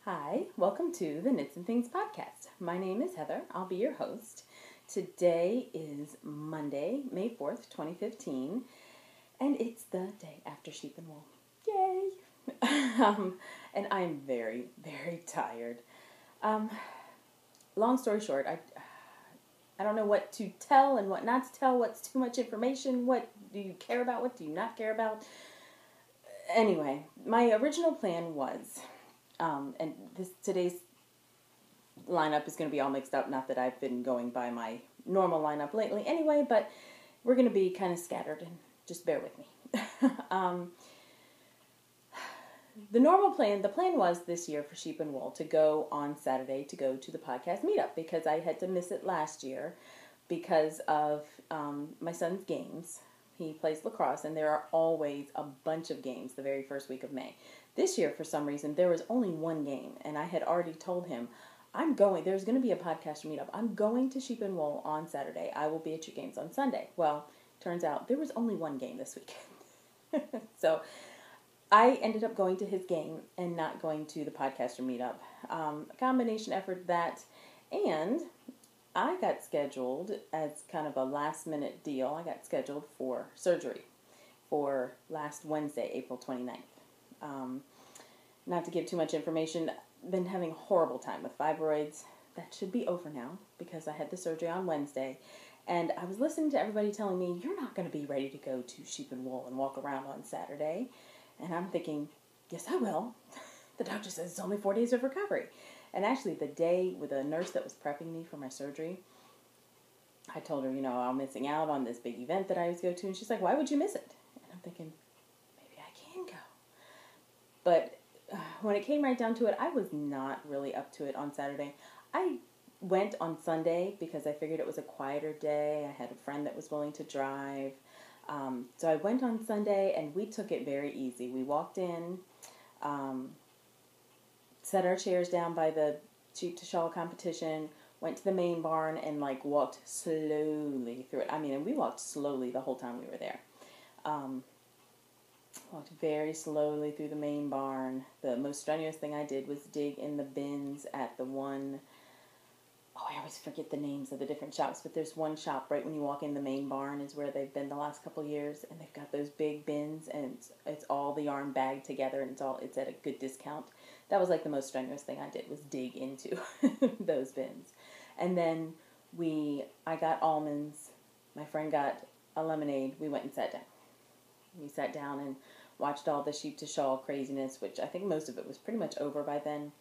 Hi, welcome to the Knits and Things podcast. My name is Heather. I'll be your host. Today is Monday, May 4th, 2015, and it's the day after Sheep and Wool. Yay! And I'm very, very tired. Long story short, I don't know what to tell and what not to tell, what's too much information, what do you care about, what do you not care about. Anyway, my original plan was... and today's lineup is going to be all mixed up. Not that I've been going by my normal lineup lately anyway, but we're going to be kind of scattered and just bear with me. The plan was this year for Sheep and Wool to go on Saturday to go to the podcast meetup because I had to miss it last year because of my son's games. He plays lacrosse, and there are always a bunch of games the very first week of May. This year, for some reason, there was only one game, and I had already told him, there's going to be a podcaster meetup. I'm going to Sheep and Wool on Saturday. I will be at your games on Sunday. Well, turns out there was only one game this weekend. So I ended up going to his game and not going to the podcaster meetup. A combination effort of that, and I got scheduled as kind of a last-minute deal. I got scheduled for surgery for last Wednesday, April 29th. Not to give too much information, been having a horrible time with fibroids. That should be over now because I had the surgery on Wednesday. And I was listening to everybody telling me, you're not going to be ready to go to Sheep and Wool and walk around on Saturday. And I'm thinking, yes, I will. The doctor says it's only 4 days of recovery. And actually, the day with a nurse that was prepping me for my surgery, I told her, I'm missing out on this big event that I was going to go to. And she's like, why would you miss it? And I'm thinking, maybe I can go. But when it came right down to it, I was not really up to it on Saturday. I went on Sunday because I figured it was a quieter day. I had a friend that was willing to drive. So I went on Sunday, and we took it very easy. We walked in, set our chairs down by the Sheep to Shawl competition, went to the main barn, and walked slowly through it. And we walked slowly the whole time we were there. Walked very slowly through the main barn. The most strenuous thing I did was dig in the bins at the one... I always forget the names of the different shops, but there's one shop right when you walk in the main barn is where they've been the last couple of years, and they've got those big bins, and it's all the yarn bagged together, and it's at a good discount. That was the most strenuous thing I did was dig into those bins. And then I got almonds. My friend got a lemonade. We went and sat down. We sat down and watched all the Sheep to Shawl craziness, which I think most of it was pretty much over by then,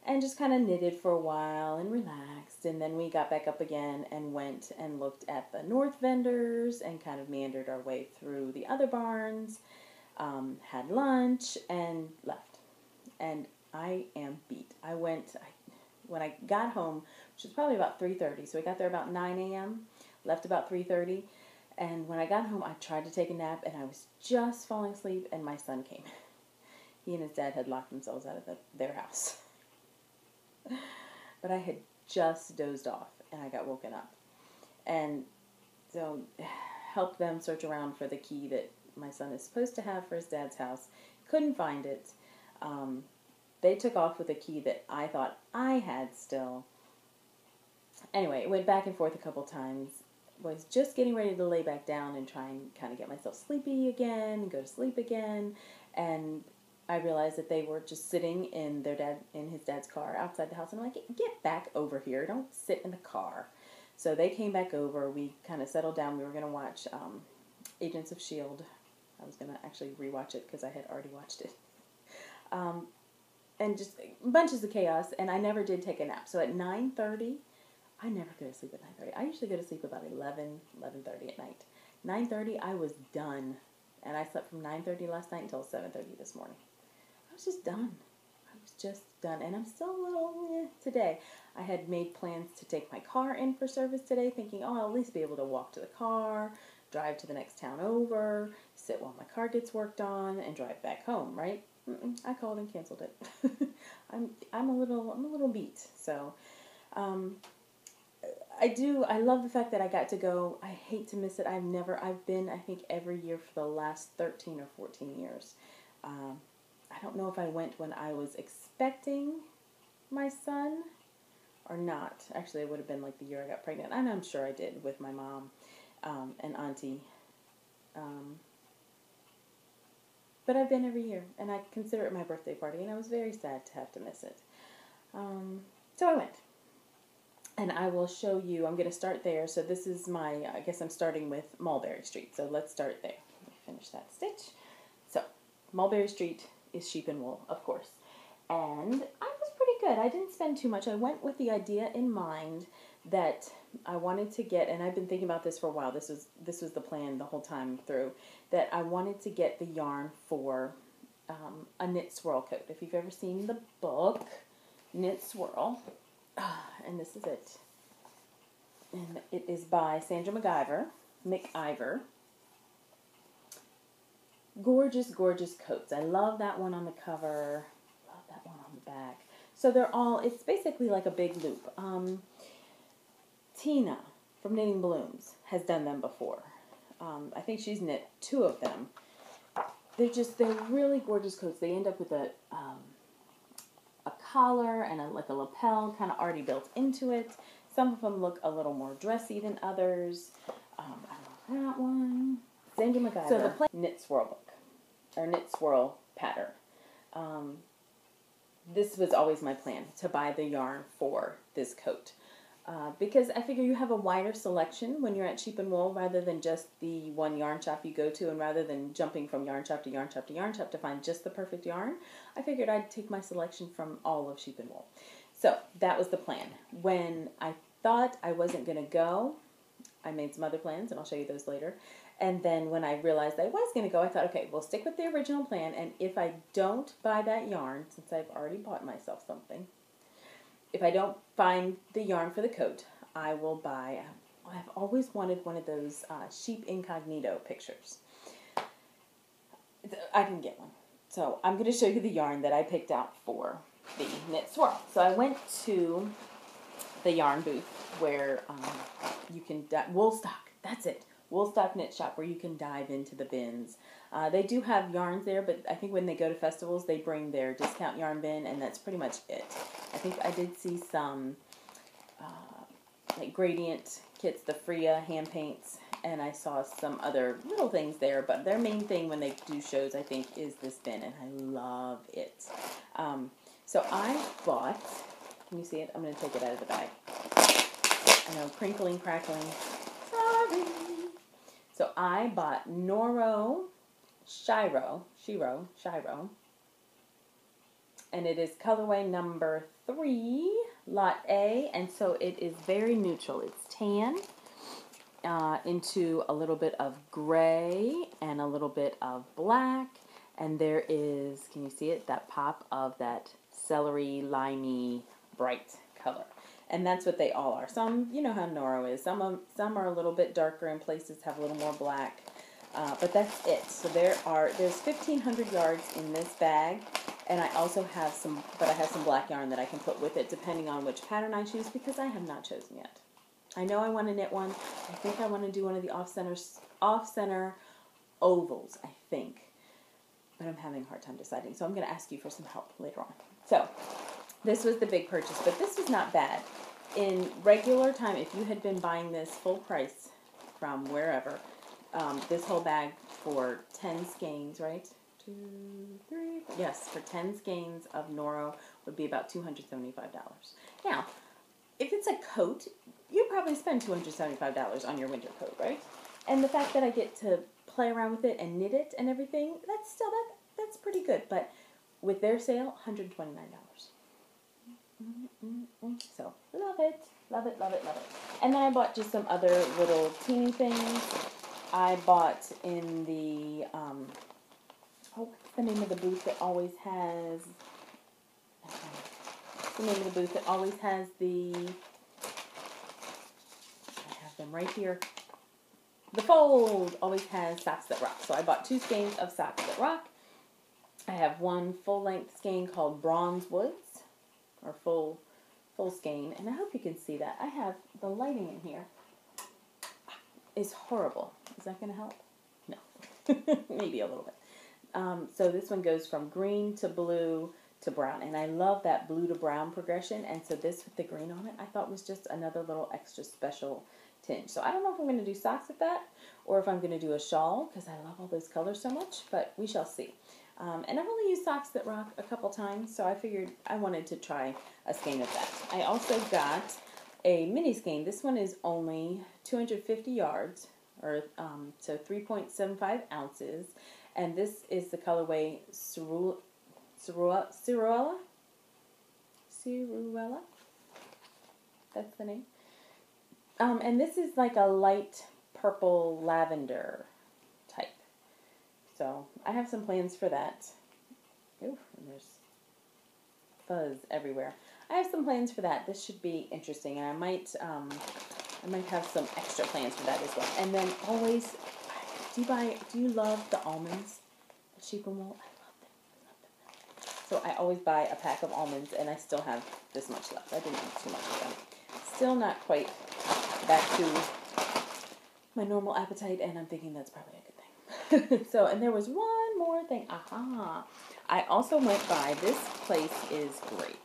and just kind of knitted for a while and relaxed. And then we got back up again and went and looked at the north vendors and kind of meandered our way through the other barns, had lunch, and left. And I am beat. When I got home, which was probably about 3:30, so we got there about 9 a.m., left about 3:30, and when I got home, I tried to take a nap, and I was just falling asleep, and my son came. He and his dad had locked themselves out of their house. But I had just dozed off, and I got woken up. And so helped them search around for the key that my son is supposed to have for his dad's house. Couldn't find it. They took off with a key that I thought I had still. Anyway, it went back and forth a couple times. Was just getting ready to lay back down and try and kind of get myself sleepy again, go to sleep again, and I realized that they were just sitting in his dad's car outside the house, and I'm like, get back over here, don't sit in the car. So they came back over, we kind of settled down, we were going to watch Agents of S.H.I.E.L.D. I was going to actually rewatch it because I had already watched it. And just bunches of chaos, and I never did take a nap. So at 9:30, I never go to sleep at 9:30. I usually go to sleep about 11:30 at night. 9:30, I was done. And I slept from 9:30 last night until 7:30 this morning. I was just done. And I'm still a little today. I had made plans to take my car in for service today, thinking, I'll at least be able to walk to the car, drive to the next town over, sit while my car gets worked on, and drive back home, right? I called and canceled it. I'm a little beat. So, I love the fact that I got to go. I hate to miss it. I've been, I think, every year for the last 13 or 14 years. I don't know if I went when I was expecting my son or not. Actually, it would have been like the year I got pregnant, and I'm sure I did with my mom and auntie. But I've been every year, and I consider it my birthday party, and I was very sad to have to miss it. So I went. And I will show you, I'm going to start there. So this is I guess I'm starting with Mulberry Street. So let's start there. Let me finish that stitch. So Mulberry Street is sheep and wool, of course. And I was pretty good. I didn't spend too much. I went with the idea in mind that I wanted to get, and I've been thinking about this for a while. This was the plan the whole time through, that I wanted to get the yarn for a knit swirl coat. If you've ever seen the book, Knit Swirl, and this is it. And it is by Sandra McIver. Gorgeous, gorgeous coats. I love that one on the cover. Love that one on the back. So it's basically like a big loop. Tina from Knitting Blooms has done them before. I think she's knit 2 of them. They're really gorgeous coats. They end up with a collar and like a lapel kind of already built into it. Some of them look a little more dressy than others. I love that one. Sandra McIver. So the Knit Swirl book, or Knit Swirl pattern. This was always my plan, to buy the yarn for this coat. Because I figure you have a wider selection when you're at Sheep and Wool rather than just the one yarn shop you go to, and rather than jumping from yarn shop to yarn shop to yarn shop to find just the perfect yarn, I figured I'd take my selection from all of Sheep and Wool. So that was the plan. When I thought I wasn't going to go, I made some other plans, and I'll show you those later. And then when I realized I was going to go, I thought, okay, we'll stick with the original plan, and if I don't buy that yarn, since I've already bought myself something, if I don't find the yarn for the coat, I will buy, I've always wanted one of those sheep incognito pictures. I didn't get one. So I'm going to show you the yarn that I picked out for the Knit Swirl. So I went to the yarn booth where you can, Woolstock, that's it. Woolstock Knit Shop, where you can dive into the bins. They do have yarns there, but I think when they go to festivals, they bring their discount yarn bin, and that's pretty much it. I think I did see some like gradient kits, the Freya hand paints, and I saw some other little things there, but their main thing when they do shows, I think, is this bin, and I love it. So I bought, can you see it? I'm going to take it out of the bag. I know, crinkling, crackling. Sorry. So I bought Shiro, and it is colorway number 3, lot A, and so it is very neutral. It's tan into a little bit of gray and a little bit of black, and there is, can you see it, that pop of that celery, limey, bright color. And that's what they all are. Some, you know how Noro is. Some are a little bit darker in places, have a little more black. But that's it. So there's 1,500 yards in this bag. And I also have some black yarn that I can put with it depending on which pattern I choose, because I have not chosen yet. I know I want to knit one. I think I want to do one of the off-center ovals, I think. But I'm having a hard time deciding. So I'm going to ask you for some help later on. So this was the big purchase, but this was not bad. In regular time, if you had been buying this full price from wherever, this whole bag for 10 skeins, right? 2, 3, yes, for 10 skeins of Noro would be about $275. Now, if it's a coat, you probably spend $275 on your winter coat, right? And the fact that I get to play around with it and knit it and everything, that's pretty good. But with their sale, $129. So, love it. Love it, love it, love it. And then I bought just some other little teeny things. I bought in the, what's the name of the booth that always has, I have them right here. The Fold always has socks that rock. So I bought 2 skeins of socks that rock. I have one full-length skein called Bronze Woods, or full skein, and I hope you can see that. I have the lighting in here is horrible. Is that going to help? No. Maybe a little bit. So this one goes from green to blue to brown. And I love that blue to brown progression. And so this with the green on it, I thought was just another little extra special tinge. So I don't know if I'm going to do socks with that or if I'm going to do a shawl because I love all those colors so much, but we shall see. And I've only used socks that rock a couple times, so I figured I wanted to try a skein of that. I also got a mini skein. This one is only 250 yards, or so 3.75 ounces, and this is the colorway Ciruela. That's the name. And this is like a light purple lavender type. So I have some plans for that. Ooh, and there's fuzz everywhere. I have some plans for that. This should be interesting, and I might have some extra plans for that as well. And then always, do you love the almonds, the sheep and wool? I love them. So I always buy a pack of almonds, and I still have this much left. I didn't eat too much of them. Still not quite back to my normal appetite, and I'm thinking that's probably a good thing. So, and there was one more thing. Aha! I also went by, this place is great.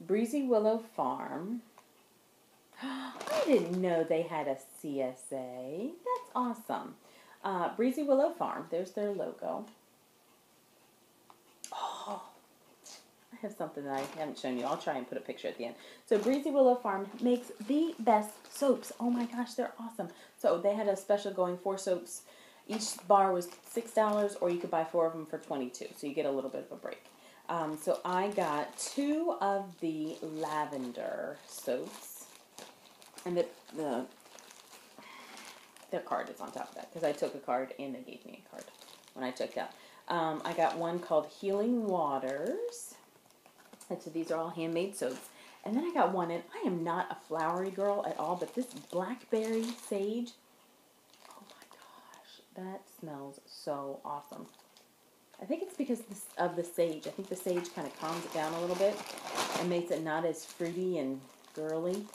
Breezy Willow Farm. I didn't know they had a CSA. That's awesome. Breezy Willow Farm. There's their logo. Oh, I have something that I haven't shown you. I'll try and put a picture at the end. So Breezy Willow Farm makes the best soaps. Oh my gosh, they're awesome. So they had a special going, 4 soaps. Each bar was $6, or you could buy 4 of them for $22. So you get a little bit of a break. So I got 2 of the lavender soaps, and their card is on top of that because I took a card and they gave me a card when I took that. I got one called Healing Waters, and so these are all handmade soaps. And then I got one, and I am not a flowery girl at all, but this blackberry sage, oh my gosh, that smells so awesome. I think it's because of the sage. I think the sage kind of calms it down a little bit and makes it not as fruity and girly.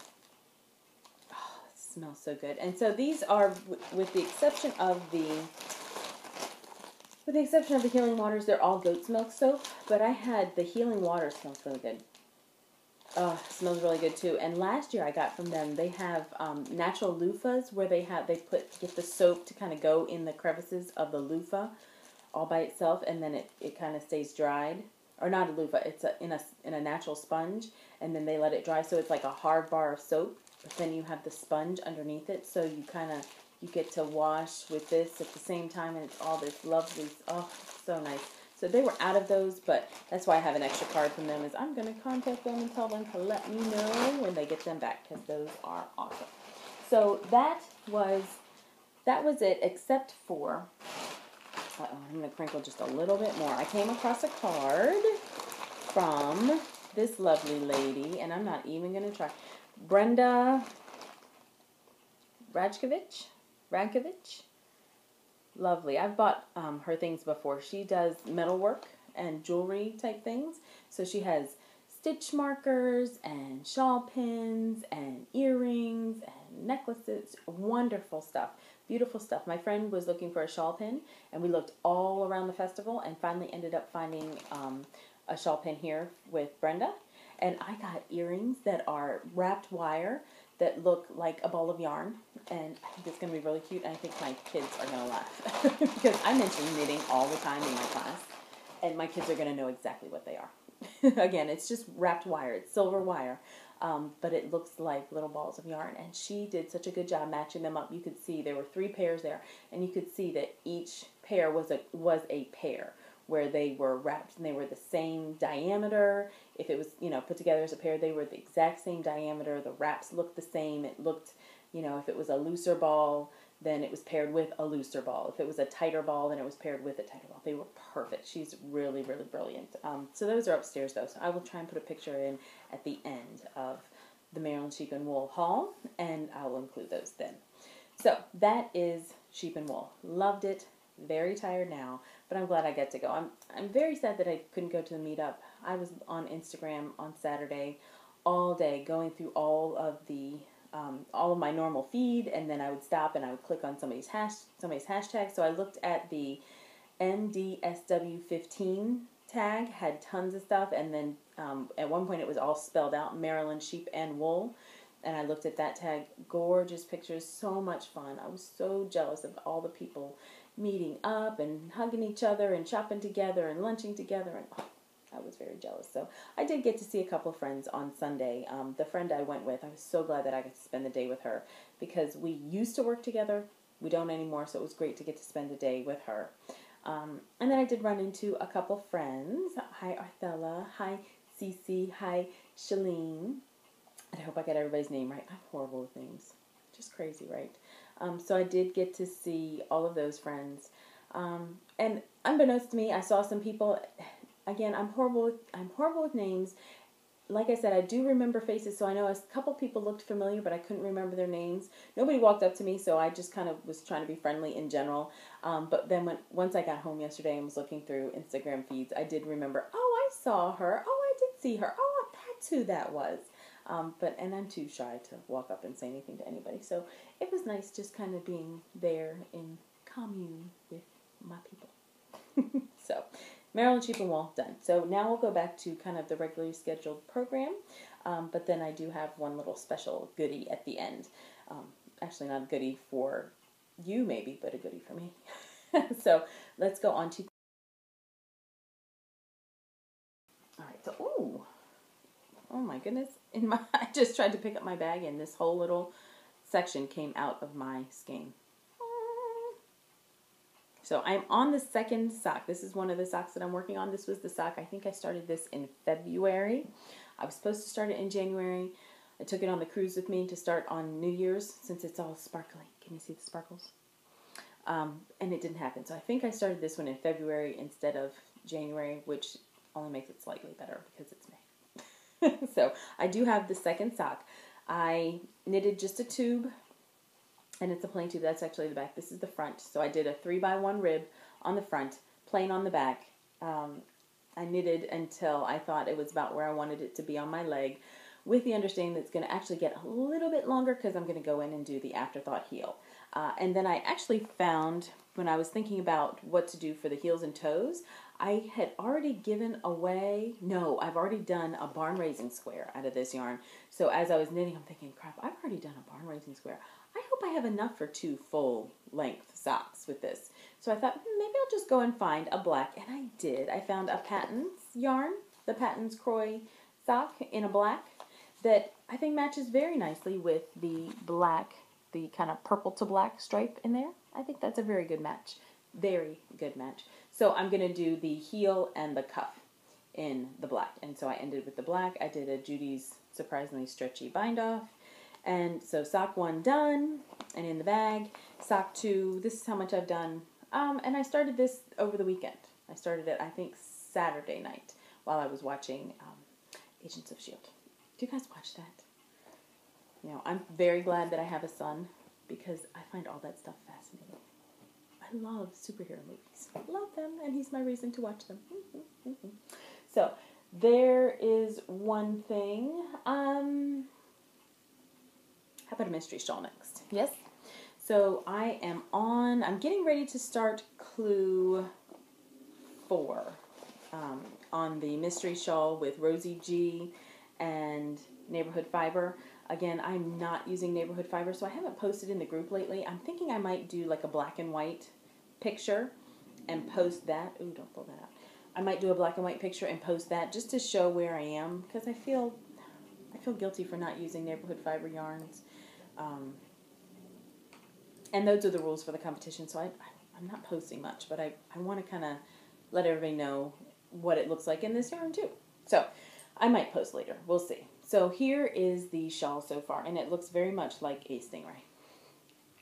Oh, it smells so good. And so these are, with the exception of the Healing Waters, they're all goat's milk soap. But I had the Healing Water, smells really good. Oh, it smells really good too. And last year I got from them, they have natural loofahs where they get the soap to kind of go in the crevices of the loofah all by itself, and then it kind of stays dried. Or not a loofah, it's in a natural sponge, and then they let it dry, so it's like a hard bar of soap, but then you have the sponge underneath it, so you get to wash with this at the same time, and it's all this lovely, oh, so nice. So they were out of those, but that's why I have an extra card from them, is I'm going to contact them and tell them to let me know when they get them back, because those are awesome. So that was it, except for, I'm going to crinkle just a little bit more. I came across a card from this lovely lady, and I'm not even going to try. Brenda Radkovich. Lovely. I've bought her things before. She does metalwork and jewelry type things. So she has stitch markers and shawl pins and earrings and necklaces. Wonderful stuff. Beautiful stuff. My friend was looking for a shawl pin, and we looked all around the festival and finally ended up finding a shawl pin here with Brenda. And I got earrings that are wrapped wire that look like a ball of yarn, and I think it's going to be really cute, and I think my kids are going to laugh because I mention knitting all the time in my class, and my kids are going to know exactly what they are. Again, it's just wrapped wire. It's silver wire. But it looks like little balls of yarn, and she did such a good job matching them up. You could see there were 3 pairs there, and you could see that each pair was a pair where they were wrapped, and they were the same diameter. If it was, put together as a pair, they were the exact same diameter. The wraps looked the same. It looked, if it was a looser ball, then it was paired with a looser ball. If it was a tighter ball, then it was paired with a tighter ball. They were perfect. She's really, really brilliant. So those are upstairs, though. So I will try and put a picture in at the end of the Maryland Sheep and Wool haul, and I will include those then. So that is Sheep and Wool. Loved it. Very tired now, but I'm glad I get to go. I'm very sad that I couldn't go to the meetup. I was on Instagram on Saturday all day going through all of my normal feed, and then I would stop and I would click on somebody's hashtag. So I looked at the MDSW 15 tag had tons of stuff, and then at one point it was all spelled out, Maryland sheep and wool. And I looked at that tag, gorgeous pictures, so much fun. I was so jealous of all the people meeting up and hugging each other and shopping together and lunching together. And I was very jealous. So I did get to see a couple of friends on Sunday. The friend I went with, I was so glad that I got to spend the day with her because we used to work together. We don't anymore, so it was great to get to spend a day with her. And then I did run into a couple friends. Hi, Arthella. Hi, Cece. Hi, Shalene. I hope I got everybody's name right. I'm horrible with names. Just crazy, right? So I did get to see all of those friends. And unbeknownst to me, I saw some people. Again, I'm horrible with names. Like I said, I do remember faces, so I know a couple people looked familiar, but I couldn't remember their names. Nobody walked up to me, so I just kind of was trying to be friendly in general. But then once I got home yesterday and was looking through Instagram feeds, I did remember, oh, I saw her. Oh, I did see her. Oh, that's who that was. And I'm too shy to walk up and say anything to anybody. So it was nice just kind of being there in commune with my people. So Maryland sheep and wool, done. So now we'll go back to kind of the regularly scheduled program. But then I do have one little special goodie at the end. Actually not a goodie for you maybe, but a goodie for me. So let's go on to... All right, so, oh my goodness. I just tried to pick up my bag and this whole little section came out of my skein. So I'm on the second sock. This is one of the socks that I'm working on. This was the sock. I think I started this in February. I was supposed to start it in January. I took it on the cruise with me to start on New Year's since it's all sparkly. Can you see the sparkles? And it didn't happen. So I think I started this one in February instead of January, which only makes it slightly better because it's May. So I do have the second sock. I knitted just a tube, and it's a plain tube. That's actually the back. This is the front. So I did a 3x1 rib on the front, plain on the back. I knitted until I thought it was about where I wanted it to be on my leg, with the understanding that it's going to actually get a little bit longer because I'm going to go in and do the afterthought heel. And then I actually found, when I was thinking about what to do for the heels and toes, I had already given away, I've already done a barn raising square out of this yarn. So as I was knitting, I'm thinking, crap, I've already done a barn raising square. I hope I have enough for 2 full length socks with this. So I thought, maybe I'll just go and find a black, and I did. I found a Patton's yarn, the Patton's Croy sock in a black that I think matches very nicely with the black, the kind of purple to black stripe in there. I think that's a very good match. Very good match. So I'm going to do the heel and the cuff in the black. And so I ended with the black. I did a Judy's surprisingly stretchy bind off. And so sock 1 done and in the bag. Sock 2, this is how much I've done. And I started this over the weekend. I started it, I think, Saturday night while I was watching Agents of S.H.I.E.L.D. Do you guys watch that? You know, I'm very glad that I have a son because I find all that stuff fascinating. I love superhero movies. Love them, and he's my reason to watch them. So, there is one thing. How about a mystery shawl next? Yes? So, I'm getting ready to start clue 4 on the mystery shawl with Rosie G and Neighborhood Fiber. Again, I'm not using Neighborhood Fiber, so I haven't posted in the group lately. I'm thinking I might do like a black and white picture and post that. Ooh, don't pull that out. I might do a black and white picture and post that just to show where I am, because I feel guilty for not using Neighborhood Fiber yarns. And those are the rules for the competition, so I'm not posting much, but I want to kind of let everybody know what it looks like in this yarn too. So I might post later. We'll see. So here is the shawl so far, and it looks very much like a stingray.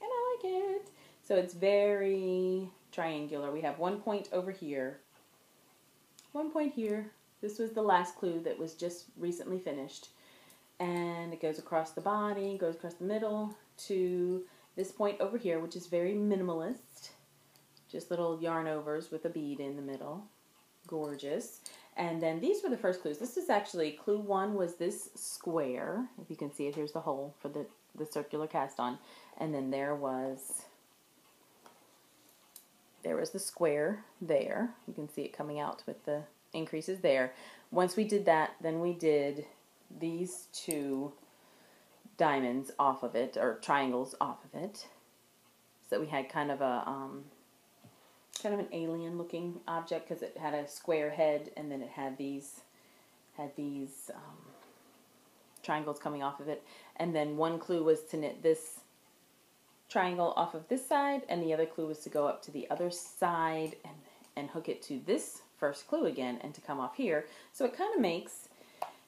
And I like it. So it's very triangular. We have 1 point over here, 1 point here. This was the last clue that was just recently finished. And it goes across the body, goes across the middle to this point over here, which is very minimalist. Just little yarn overs with a bead in the middle. Gorgeous. And then these were the first clues. This is actually, clue 1 was this square. If you can see it, here's the hole for the circular cast on. And then there was the square there. You can see it coming out with the increases there. Once we did that, then we did these two diamonds off of it, or triangles off of it. So we had kind of an alien looking object, because it had a square head, and then it had these triangles coming off of it. And then one clue was to knit this triangle off of this side, and the other clue was to go up to the other side and hook it to this first clue again, and to come off here. So it kind of makes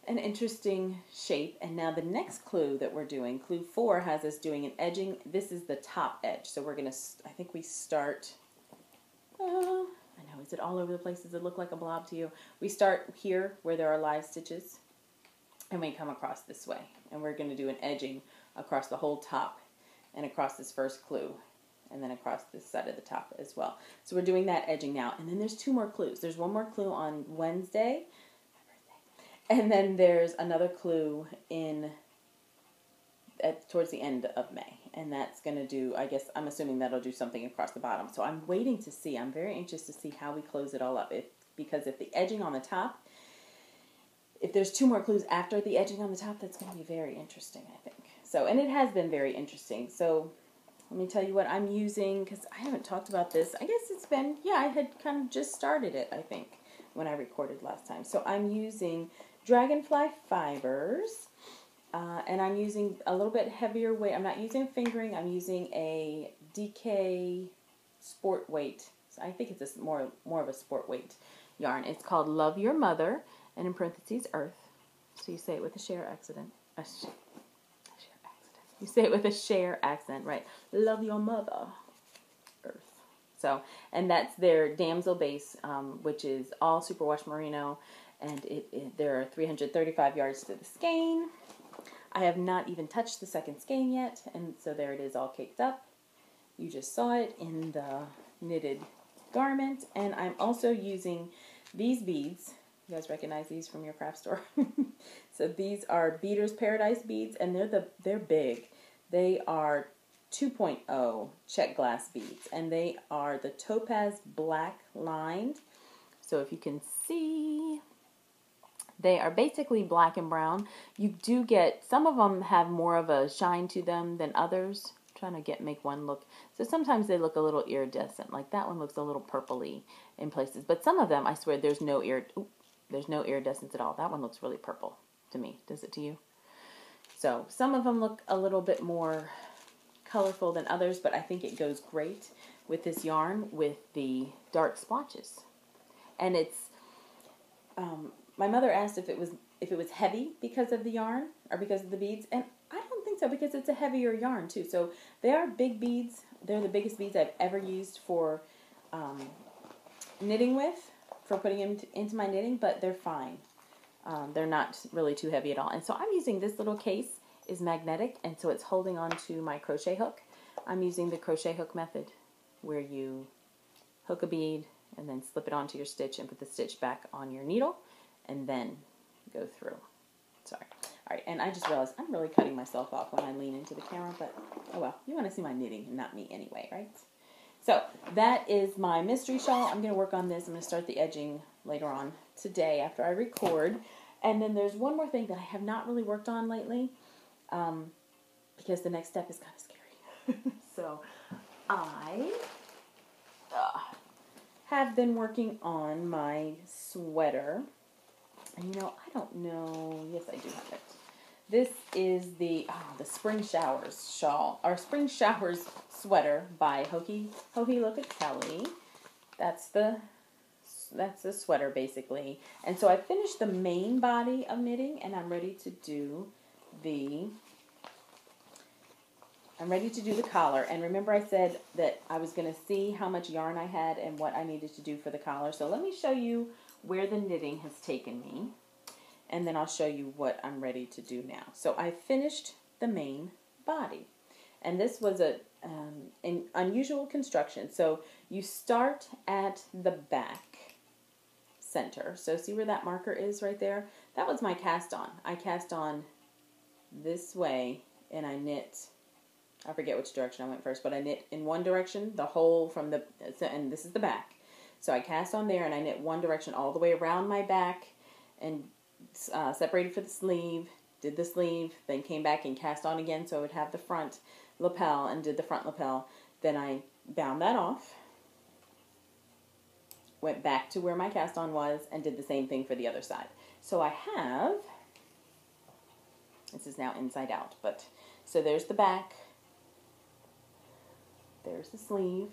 an interesting shape. And now the next clue that we're doing, clue 4, has us doing an edging. This is the top edge. So we're going to, I think we start, I know, is it all over the place? Does it look like a blob to you? We start here where there are live stitches, and we come across this way. And we're going to do an edging across the whole top, and across this first clue, and then across this side of the top as well. So we're doing that edging now. And then there's 2 more clues. There's one more clue on Wednesday, and then there's another clue towards the end of May. And that's going to do, I guess, I'm assuming that'll do something across the bottom. So I'm waiting to see. I'm very anxious to see how we close it all up. Because if the edging on the top, if there's 2 more clues after the edging on the top, that's going to be very interesting, I think. So, and it has been very interesting. So let me tell you what I'm using, because I haven't talked about this. I guess it's been, I had kind of just started it, I think, when I recorded last time. So I'm using Dragonfly fibers, and I'm using a little bit heavier weight. I'm not using a fingering. I'm using a DK sport weight. So I think it's more of a sport weight yarn. It's called Love Your Mother, and in parentheses, Earth. So you say it with a share accent. You say it with a share accent, right? Love your mother, Earth. So, and that's their damsel base, which is all superwash merino, and there are 335 yards to the skein. I have not even touched the second skein yet, and so there it is, all caked up. You just saw it in the knitted garment, and I'm also using these beads. You guys recognize these from your craft store? So these are Beater's Paradise beads, and they're big. They are 2.0 check glass beads, and they are the topaz black lined. So if you can see, they are basically black and brown. You do get, some of them have more of a shine to them than others. I'm trying to make one look. So sometimes they look a little iridescent, like that one looks a little purpley in places. But some of them, I swear, there's no iridescence at all. That one looks really purple to me. Does it to you? So some of them look a little bit more colorful than others, but I think it goes great with this yarn with the dark splotches. And it's, my mother asked if it was heavy because of the yarn or because of the beads, and I don't think so, because it's a heavier yarn too. So they are big beads. They're the biggest beads I've ever used for knitting with, for putting into my knitting, but they're fine. They're not really too heavy at all. And so I'm using this little case, is magnetic, and so it's holding on to my crochet hook. I'm using the crochet hook method, where you hook a bead and then slip it onto your stitch and put the stitch back on your needle and then go through. Sorry. All right, and I just realized I'm really cutting myself off when I lean into the camera, but oh well, you want to see my knitting and not me anyway, right? So that is my mystery shawl. I'm going to work on this. I'm going to start the edging later on today after I record. And then there's one more thing that I have not really worked on lately, because the next step is kind of scary. So I have been working on my sweater. And I don't know. Yes, I do have it. This is the Spring Showers shawl, or Spring Showers sweater by Hohi Locatelli. That's the sweater basically. And so I finished the main body of knitting, and I'm ready to do the collar. And remember I said that I was going to see how much yarn I had and what I needed to do for the collar. So let me show you where the knitting has taken me, and then I'll show you what I'm ready to do now. So I finished the main body, and this was an unusual construction. So you start at the back center. So see where that marker is right there? That was my cast on. I cast on this way, and I knit, I forget which direction I went first, but I knit in one direction, the whole from and this is the back. So I cast on there and I knit one direction all the way around my back and separated for the sleeve, did the sleeve, then came back and cast on again so I would have the front lapel and did the front lapel. Then I bound that off, went back to where my cast on was, and did the same thing for the other side. So I have, this is now inside out, but so there's the back, there's the sleeve,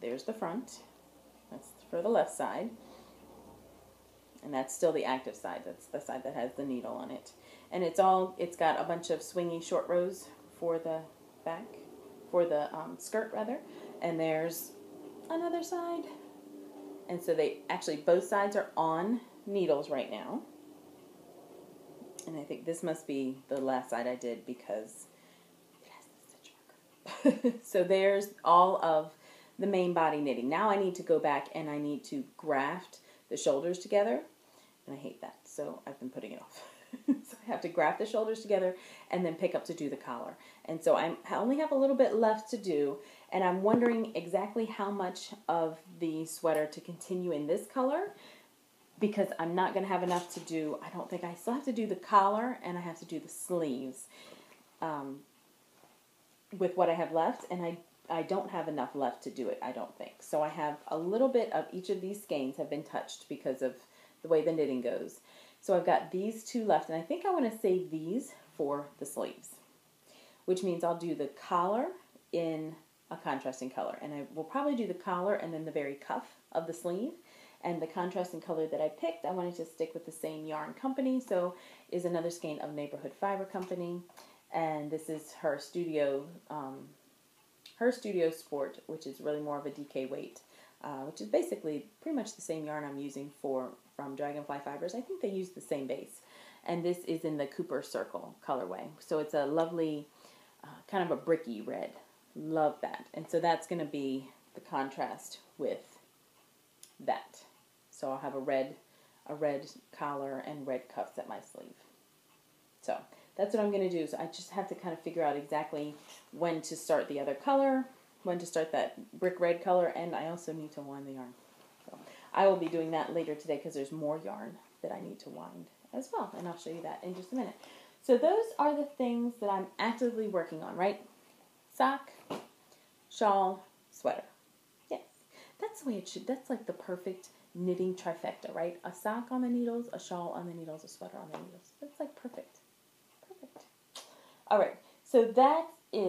there's the front, that's for the left side, and that's still the active side, that's the side that has the needle on it. And it's got a bunch of swingy short rows for the back, for the skirt rather, and there's another side. And so both sides are on needles right now. And I think this must be the last side I did because it has the stitch marker. So there's all of the main body knitting. Now I need to go back and I need to graft the shoulders together. And I hate that, so I've been putting it off. So I have to graft the shoulders together and then pick up to do the collar. And so I only have a little bit left to do, and I'm wondering exactly how much of the sweater to continue in this color, because I'm not going to have enough to do. I don't think I still have to do the collar and I have to do the sleeves with what I have left, and I don't have enough left to do it, I don't think. So I have a little bit of each of these skeins have been touched because of the way the knitting goes. So I've got these two left, and I think I want to save these for the sleeves, which means I'll do the collar in a contrasting color. And I will probably do the collar and then the very cuff of the sleeve. And the contrasting color that I picked, I wanted to stick with the same yarn company, so is another skein of Neighborhood Fiber Company. And this is her Studio Sport, which is really more of a DK weight, which is basically pretty much the same yarn I'm using from Dragonfly Fibers. I think they use the same base. And this is in the Cooper Circle colorway. So it's a lovely, kind of a bricky red. Love that. And so that's going to be the contrast with that. So I'll have a red collar and red cuffs at my sleeve. So that's what I'm going to do. So I just have to kind of figure out exactly when to start the other color, when to start that brick red color, and I also need to wind the yarn. So I will be doing that later today because there's more yarn that I need to wind as well, and I'll show you that in just a minute. So those are the things that I'm actively working on, right? Sock, shawl, sweater. Yes, that's the way it should. That's like the perfect knitting trifecta, right? A sock on the needles, a shawl on the needles, a sweater on the needles. That's like perfect. Perfect. All right, so that is,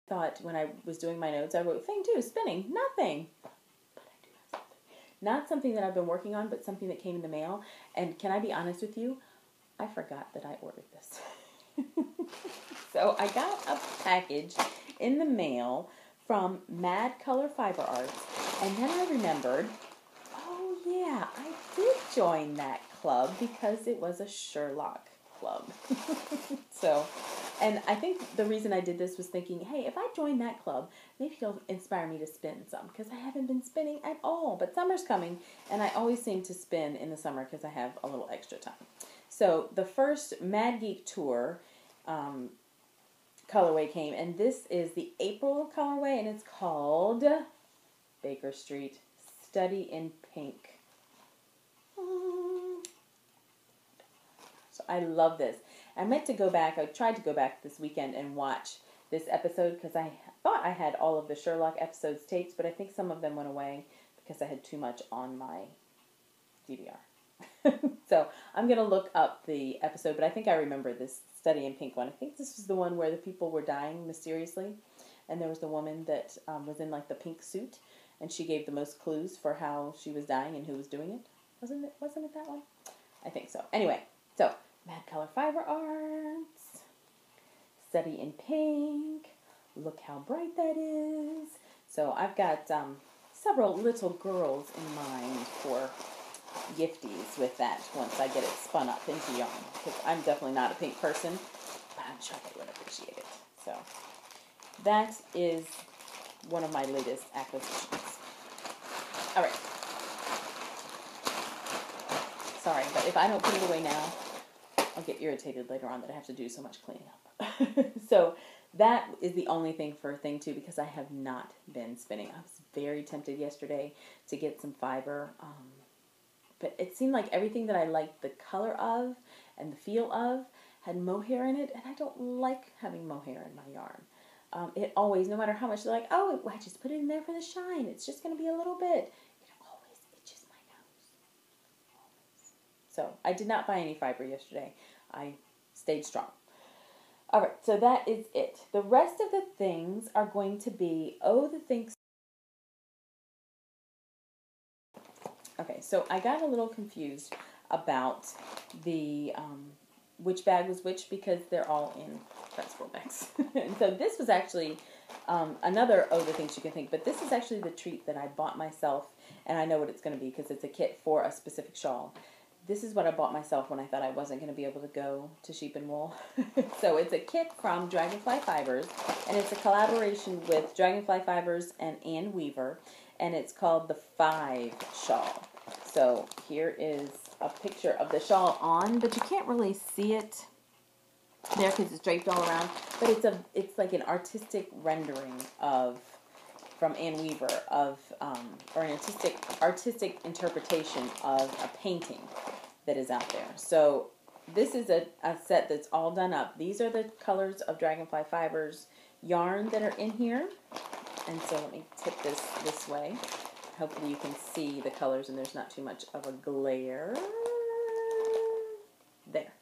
I thought when I was doing my notes, I wrote, thing two, spinning, nothing. But I do have something. Not something that I've been working on, but something that came in the mail. And can I be honest with you? I forgot that I ordered this. So I got a package in the mail from Mad Color Fiber Arts, and then I remembered, oh yeah, I did join that club because it was a Sherlock club. So, and I think the reason I did this was thinking, hey, if I join that club, maybe it'll inspire me to spin some, because I haven't been spinning at all. But summer's coming, and I always seem to spin in the summer because I have a little extra time. So the first Mad Geek Tour colorway came, and this is the April colorway, and it's called Baker Street Study in Pink. So I love this. I meant to go back, I tried to go back this weekend and watch this episode because I thought I had all of the Sherlock episodes taped, but I think some of them went away because I had too much on my DVR. So I'm going to look up the episode, but I think I remember this Study in Pink one. I think this was the one where the people were dying mysteriously, and there was the woman that was in like the pink suit, and she gave the most clues for how she was dying and who was doing it. Wasn't it that one? I think so. Anyway, so Mad Color Fiber Arts, Study in Pink. Look how bright that is. So I've got several little girls in mind for gifties with that once I get it spun up into yarn, because I'm definitely not a pink person, but I'm sure they would appreciate it. So that is one of my latest acquisitions. All right. Sorry, but if I don't put it away now, I'll get irritated later on that I have to do so much cleaning up. So that is the only thing for thing 2 because I have not been spinning. I was very tempted yesterday to get some fiber, but it seemed like everything that I liked the color of and the feel of had mohair in it, and I don't like having mohair in my yarn. It always, no matter how much they're like, oh, I just put it in there for the shine. It's just going to be a little bit. It always itches my nose. Always. So I did not buy any fiber yesterday. I stayed strong. All right, so that is it. The rest of the things are going to be, the things. Okay, so I got a little confused about the which bag was which because they're all in Trifecta bags. And so this was actually another the things you can think, but this is actually the treat that I bought myself, and I know what it's going to be because it's a kit for a specific shawl. This is what I bought myself when I thought I wasn't going to be able to go to Sheep and Wool. So it's a kit from Dragonfly Fibers, and it's a collaboration with Dragonfly Fibers and Ann Weaver, and it's called the Five Shawl. So here is a picture of the shawl on, but you can't really see it there because it's draped all around. But it's like an artistic rendering from Ann Weaver or an artistic interpretation of a painting that is out there. So this is a set that's all done up. These are the colors of Dragonfly Fibers yarn that are in here. And so let me tip this way. Hopefully you can see the colors and there's not too much of a glare. There.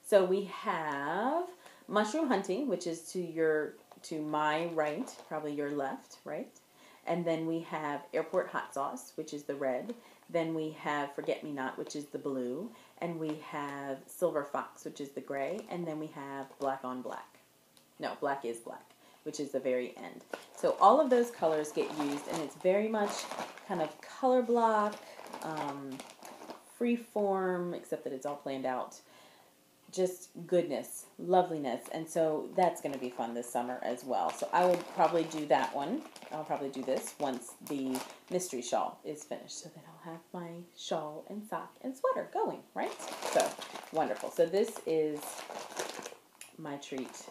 So we have Mushroom Hunting, which is to my right, probably your left, right? And then we have Airport Hot Sauce, which is the red. Then we have Forget Me Not, which is the blue. And we have Silver Fox, which is the gray. And then we have Black on Black. No, Black is Black, which is the very end. So all of those colors get used, and it's very much kind of color block, free form, except that it's all planned out. Just goodness, loveliness, and so that's going to be fun this summer as well. So I will probably do that one. I'll probably do this once the mystery shawl is finished. So then I'll have my shawl and sock and sweater going, right? So wonderful. So this is my treat.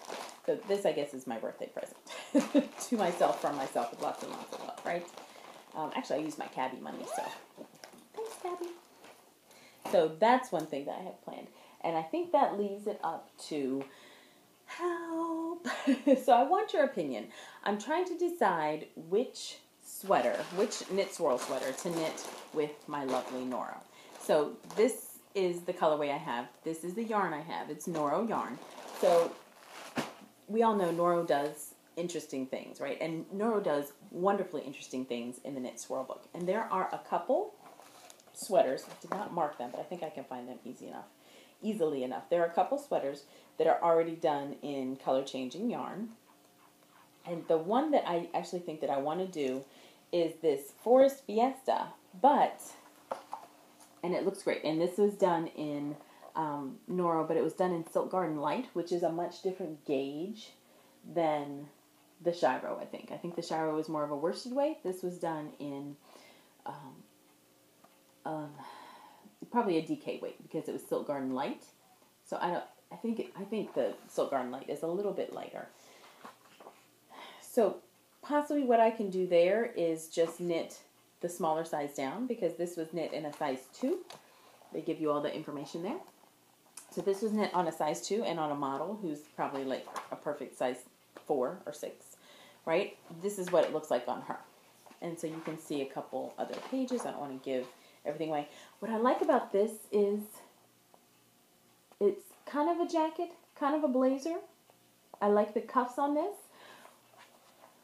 So this, I guess, is my birthday present to myself, from myself, with lots and lots of love, right? Actually, I use my cabbie money, so thanks, cabbie. So that's one thing that I have planned. And I think that leaves it up to help. So I want your opinion. I'm trying to decide which knit swirl sweater to knit with my lovely Noro. So this is the colorway I have. This is the yarn I have. It's Noro yarn. So we all know Noro does interesting things, right? And Noro does wonderfully interesting things in the Knit Swirl book. And there are a couple sweaters. I did not mark them, but I think I can find them easily enough. There are a couple sweaters that are already done in color changing yarn. And the one that I actually think that I want to do is this Forest Fiesta, and it looks great. And this was done in Noro, but it was done in Silk Garden Light, which is a much different gauge than the Shiro, I think. I think the Shiro was more of a worsted weight. This was done in probably a DK weight because it was Silk Garden Light. So I think the Silk Garden Light is a little bit lighter. So possibly what I can do there is just knit the smaller size down, because this was knit in a size 2. They give you all the information there. So this was knit on a size 2 and on a model who's probably like a perfect size 4 or 6, right? This is what it looks like on her. And so you can see a couple other pages. I don't want to give everything away. What I like about this is it's kind of a jacket, kind of a blazer. I like the cuffs on this.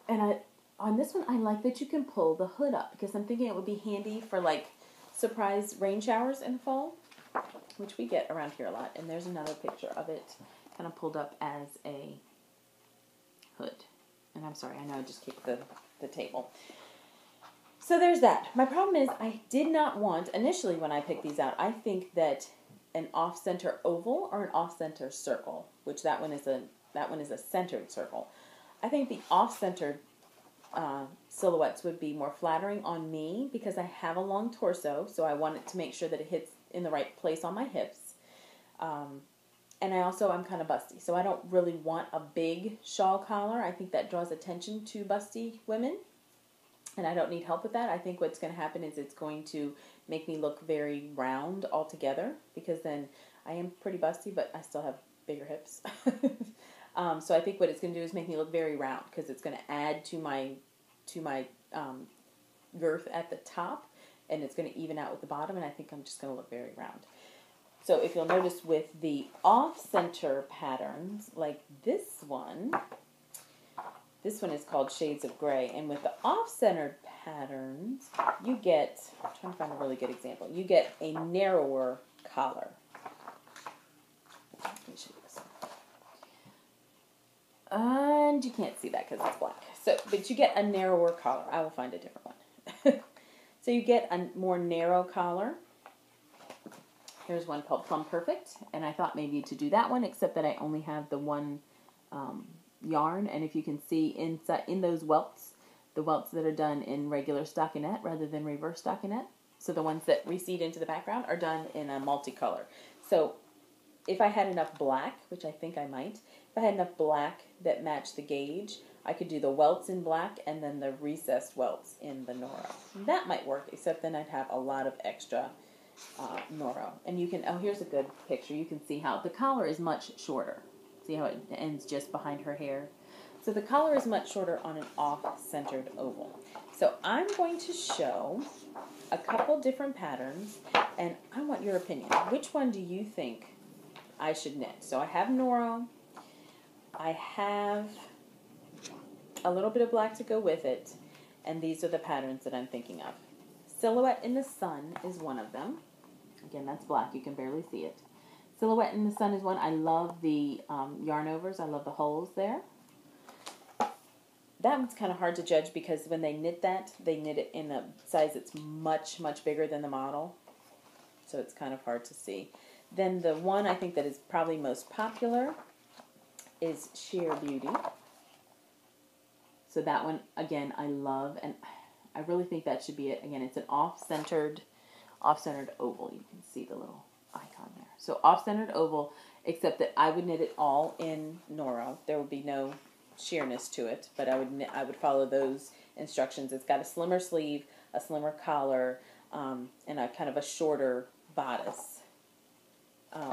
And on this one, I like that you can pull the hood up, because I'm thinking it would be handy for like surprise rain showers in the fall, which we get around here a lot. And there's another picture of it kind of pulled up as a hood. And I'm sorry, I know I just kicked the table. So there's that. My problem is I did not want, initially when I picked these out, I think that an off-center oval or an off-center circle, which that one is a centered circle. I think the off-centered silhouettes would be more flattering on me because I have a long torso, so I wanted to make sure that it hits in the right place on my hips. And I'm kind of busty, so I don't really want a big shawl collar. I think that draws attention to busty women, and I don't need help with that. I think what's going to happen is it's going to make me look very round altogether, because then I am pretty busty, but I still have bigger hips. So I think what it's going to do is make me look very round, because it's going to add to my girth at the top, and it's going to even out with the bottom, and I think I'm just going to look very round. So if you'll notice with the off-center patterns, like this one is called Shades of Gray, and with the off-centered patterns, you get, I'm trying to find a really good example, you get a narrower collar. Let me show you this one. And you can't see that because it's black. So, but you get a narrower collar. I will find a different one. So you get a more narrow collar. Here's one called Plum Perfect, and I thought maybe to do that one, except that I only have the one yarn, and if you can see inside in those welts, the welts that are done in regular stockinette rather than reverse stockinette, so the ones that recede into the background are done in a multicolor. So if I had enough black, which I think I might, if I had enough black that matched the gauge, I could do the welts in black and then the recessed welts in the Noro. That might work, except then I'd have a lot of extra Noro. And you can, oh, here's a good picture. You can see how the collar is much shorter. See how it ends just behind her hair? So the collar is much shorter on an off-centered oval. So I'm going to show a couple different patterns, and I want your opinion. Which one do you think I should knit? So I have Noro. I have a little bit of black to go with it, and these are the patterns that I'm thinking of. Silhouette in the Sun is one of them. Again, that's black. You can barely see it. Silhouette in the Sun is one. I love the yarn overs. I love the holes there. That one's kind of hard to judge because when they knit it in a size that's much, much bigger than the model. So it's kind of hard to see. Then the one I think that is probably most popular is Sheer Beauty. So that one, again, I love, and I really think that should be it. Again, it's an off-centered oval. You can see the little icon there. So off-centered oval, except that I would knit it all in Noro. There would be no sheerness to it, but I would follow those instructions. It's got a slimmer sleeve, a slimmer collar, and a kind of a shorter bodice.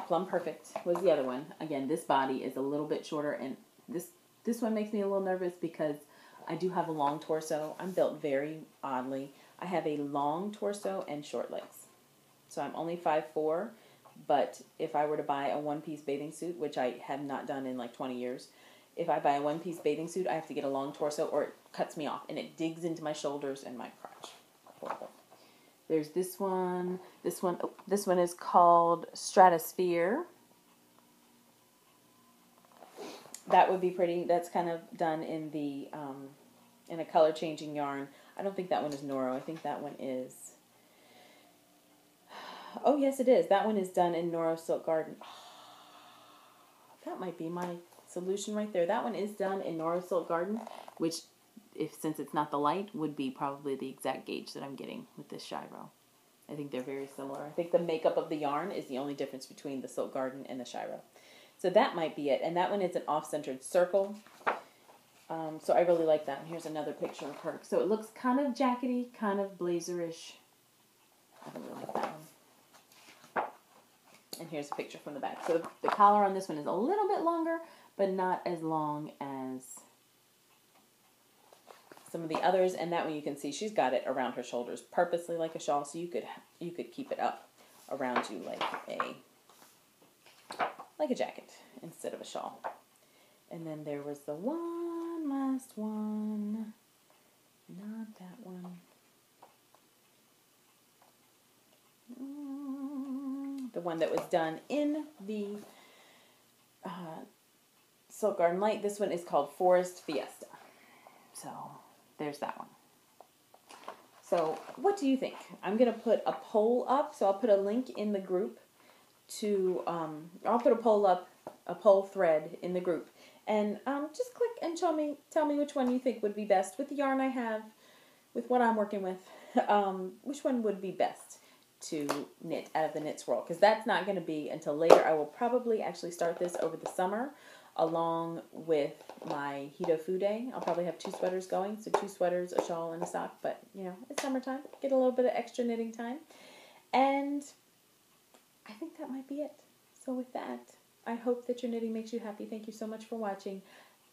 Plum Perfect was the other one. Again, this body is a little bit shorter, and this one makes me a little nervous because I do have a long torso. I'm built very oddly. I have a long torso and short legs. So I'm only 5'4", but if I were to buy a one-piece bathing suit, which I have not done in like 20 years, if I buy a one-piece bathing suit, I have to get a long torso or it cuts me off, and it digs into my shoulders and my crotch. Horrible. There's this one. This one is called Stratosphere. That would be pretty. That's kind of done in the in a color changing yarn. I don't think that one is Noro. I think that one is. Oh yes, it is. That one is done in Noro Silk Garden. That might be my solution right there. That one is done in Noro Silk Garden, which, since it's not the light, would be probably the exact gauge that I'm getting with this Shiro. I think they're very similar. I think the makeup of the yarn is the only difference between the Silk Garden and the Shiro. So that might be it. And that one is an off-centered circle. So I really like that. And here's another picture of her. So it looks kind of jackety, kind of blazerish. I really like that one. And here's a picture from the back. So the collar on this one is a little bit longer, but not as long as some of the others. And that one you can see she's got it around her shoulders purposely like a shawl, so you could keep it up around you like a jacket instead of a shawl. And then there was the one last one. Not that one. The one that was done in the Silk Garden Light. This one is called Forest Fiesta. So there's that one. So what do you think? I'm going to put a poll up. So I'll put a link in the group to, I'll put a poll thread in the group. And just click and tell me which one you think would be best with the yarn I have, with what I'm working with. Which one would be best? to knit out of the knit swirl, because that's not going to be until later. I will probably actually start this over the summer along with my Hito Fude. I'll probably have 2 sweaters going, so 2 sweaters, a shawl, and a sock, but you know, it's summertime. Get a little bit of extra knitting time. And I think that might be it. So with that, I hope that your knitting makes you happy. Thank you so much for watching.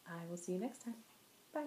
I will see you next time. Bye.